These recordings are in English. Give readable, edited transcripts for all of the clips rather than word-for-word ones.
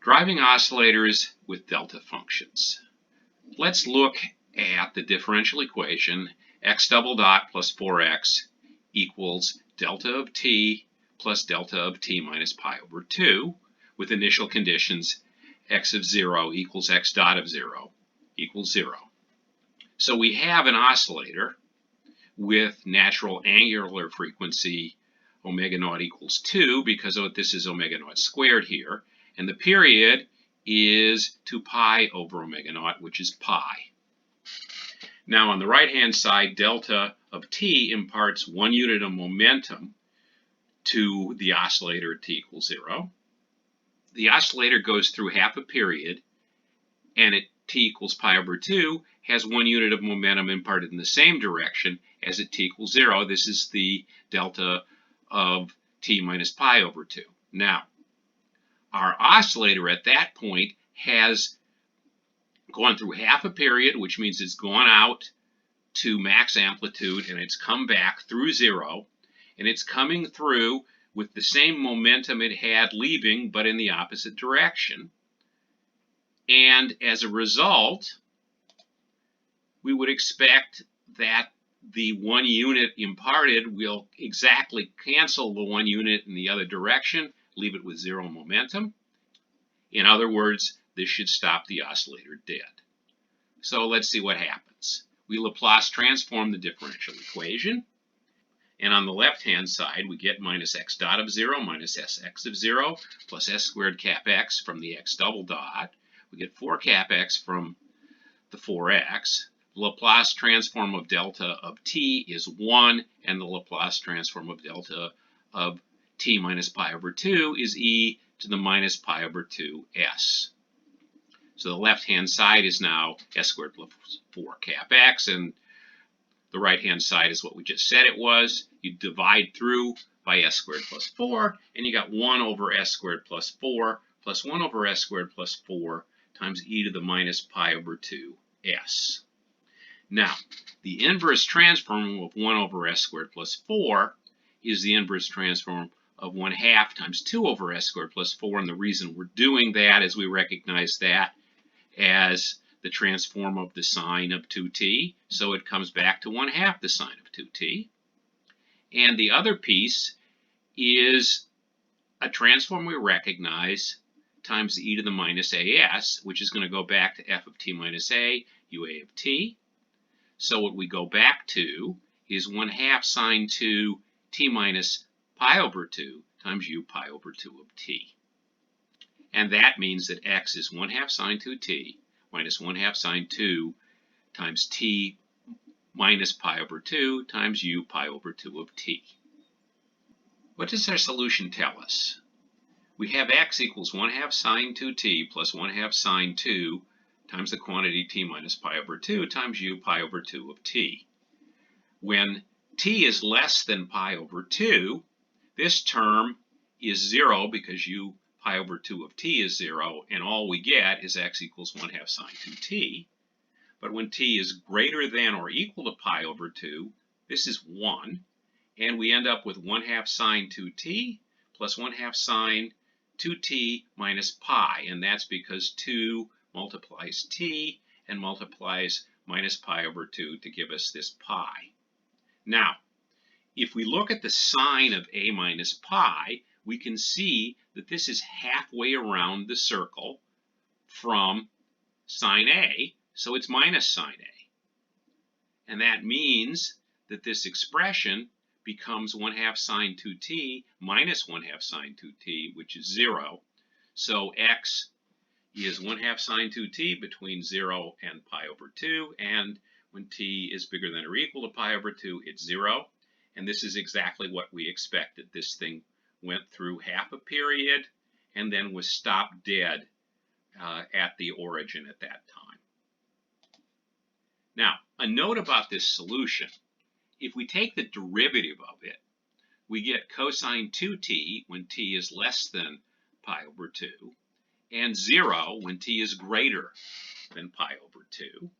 Driving oscillators with delta functions. Let's look at the differential equation x double dot plus 4x equals delta of t plus delta of t minus pi over 2 with initial conditions x of 0 equals x dot of 0 equals 0. So we have an oscillator with natural angular frequency omega naught equals 2 because this is omega naught squared here. And the period is 2 pi over omega naught, which is pi. Now on the right-hand side, delta of t imparts 1 unit of momentum to the oscillator at t equals 0. The oscillator goes through half a period, and at t equals pi over 2 has 1 unit of momentum imparted in the same direction as at t equals 0. This is the delta of t minus pi over 2. Now, our oscillator at that point has gone through half a period, which means it's gone out to max amplitude and it's come back through 0, and it's coming through with the same momentum it had leaving, but in the opposite direction. And as a result, we would expect that the 1 unit imparted will exactly cancel the 1 unit in the other direction, leave it with 0 momentum. In other words, this should stop the oscillator dead. So let's see what happens. We Laplace transform the differential equation. And on the left-hand side, we get minus x dot of 0 minus sx of 0 plus s squared cap x from the x double dot. We get 4 cap x from the 4x. The Laplace transform of delta of t is 1, and the Laplace transform of delta of t minus pi over 2 is e to the minus pi over 2s. So the left-hand side is now s squared plus 4 cap x, and the right-hand side is what we just said it was. You divide through by s squared plus 4, and you got 1 over s squared plus 4 plus 1 over s squared plus 4 times e to the minus pi over 2s. Now, the inverse transform of 1 over s squared plus 4 is the inverse transform of 1/2 times 2 over s squared plus 4. And the reason we're doing that is we recognize that as the transform of the sine of 2t. So it comes back to 1/2 the sine of 2t. And the other piece is a transform we recognize times e to the minus as, which is going to go back to f of t minus a, ua of t. So what we go back to is 1/2 sine 2 t minus pi over 2 times u pi over 2 of t. And that means that x is 1/2 sine 2t minus 1/2 sine 2 times t minus pi over 2 times u pi over 2 of t. What does our solution tell us? We have x equals 1/2 sine 2t plus 1/2 sine 2 times the quantity t minus pi over 2 times u pi over 2 of t. When t is less than pi over 2, this term is 0 because u pi over 2 of t is 0, and all we get is x equals 1/2 sine 2t. But when t is greater than or equal to pi over 2, this is 1, and we end up with 1/2 sine 2t plus 1/2 sine 2t minus pi, and that's because 2 multiplies t and multiplies minus pi over 2 to give us this pi. Now, if we look at the sign of a minus pi, we can see that this is halfway around the circle from sine a, so it's minus sine a. And that means that this expression becomes 1/2 sine 2t minus 1/2 sine 2t, which is 0. So x is 1/2 sine 2t between 0 and pi over 2, and when t is bigger than or equal to pi over 2, it's 0. And this is exactly what we expected. This thing went through half a period and then was stopped dead at the origin at that time. Now, a note about this solution. If we take the derivative of it, we get cosine 2t when t is less than pi over 2, and 0 when t is greater than pi over 2.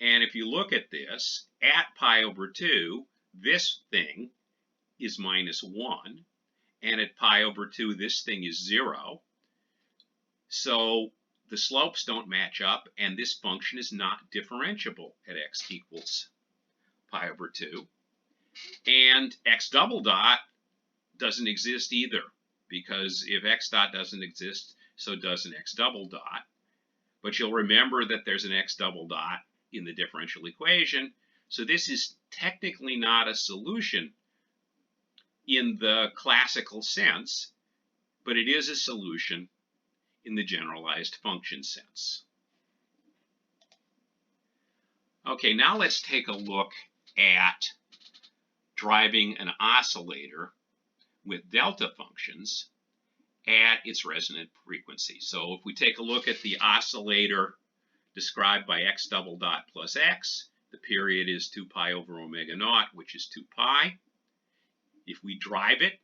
And if you look at this, at pi over 2, this thing is minus 1, and at pi over 2, this thing is 0. So the slopes don't match up, and this function is not differentiable at x equals pi over 2. And x double dot doesn't exist either, because if x dot doesn't exist, so does an x double dot. But you'll remember that there's an x double dot in the differential equation, so this is technically not a solution in the classical sense, but it is a solution in the generalized function sense. Okay, now let's take a look at driving an oscillator with delta functions at its resonant frequency. So if we take a look at the oscillator described by x double dot plus x, the period is 2 pi over omega naught, which is 2 pi. If we drive it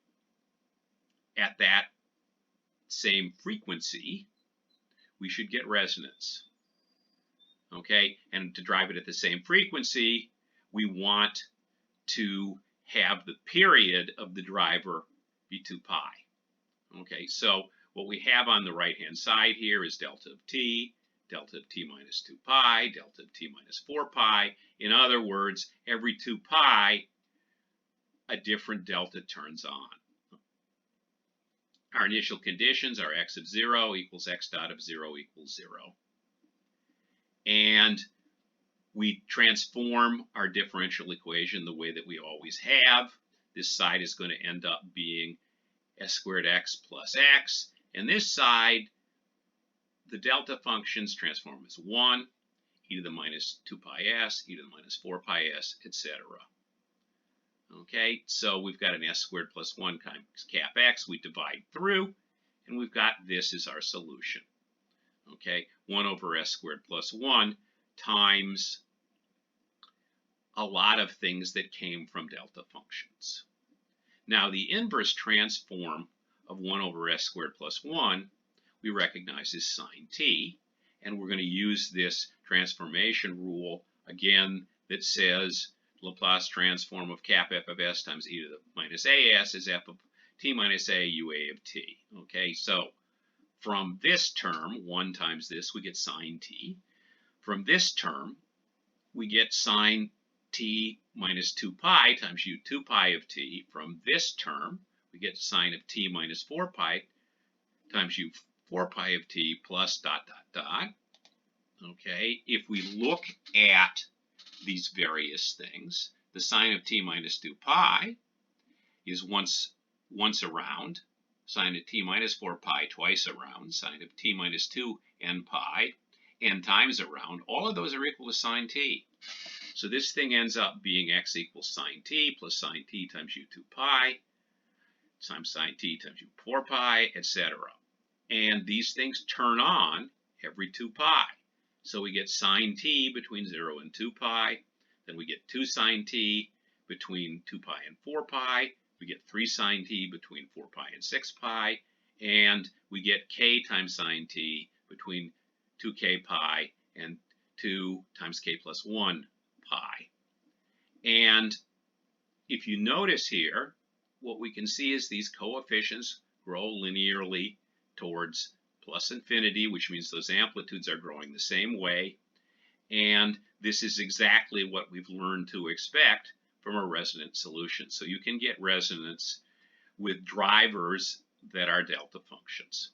at that same frequency, we should get resonance. Okay, and to drive it at the same frequency, we want to have the period of the driver be 2 pi. Okay, so what we have on the right-hand side here is delta of t minus 2 pi, delta of t minus 4 pi. In other words, every 2 pi, a different delta turns on. Our initial conditions are x of 0 equals x dot of 0 equals 0. And we transform our differential equation the way that we always have. This side is going to end up being s squared x plus x. And this side, the delta functions transform as 1, e to the minus 2 pi s, e to the minus 4 pi s, etc. Okay, so we've got an s squared plus 1 times cap x. We divide through, and we've got this as our solution. Okay, 1 over s squared plus 1 times a lot of things that came from delta functions. Now, the inverse transform of 1 over s squared plus 1 we recognize as sine t, and we're going to use this transformation rule again that says Laplace transform of cap f of s times e to the minus as is f of t minus a ua of t. Okay, so from this term, 1 times this, we get sine t. From this term, we get sine t minus 2 pi times u 2 pi of t. From this term, we get sine of t minus 4 pi times u 4 pi of t plus dot dot dot. Okay, if we look at these various things, the sine of t minus 2 pi is once around, sine of t minus 4 pi twice around, sine of t minus 2 n pi, n times around. All of those are equal to sine t. So this thing ends up being x equals sine t plus sine t times u 2 pi times sine t times u 4 pi, etc. And these things turn on every 2 pi. So we get sine t between 0 and 2 pi. Then we get 2 sine t between 2 pi and 4 pi. We get 3 sine t between 4 pi and 6 pi. And we get k times sine t between 2k pi and 2 times k plus 1 pi. And if you notice here, what we can see is these coefficients grow linearly towards plus infinity, which means those amplitudes are growing the same way. And this is exactly what we've learned to expect from a resonant solution. So you can get resonance with drivers that are delta functions.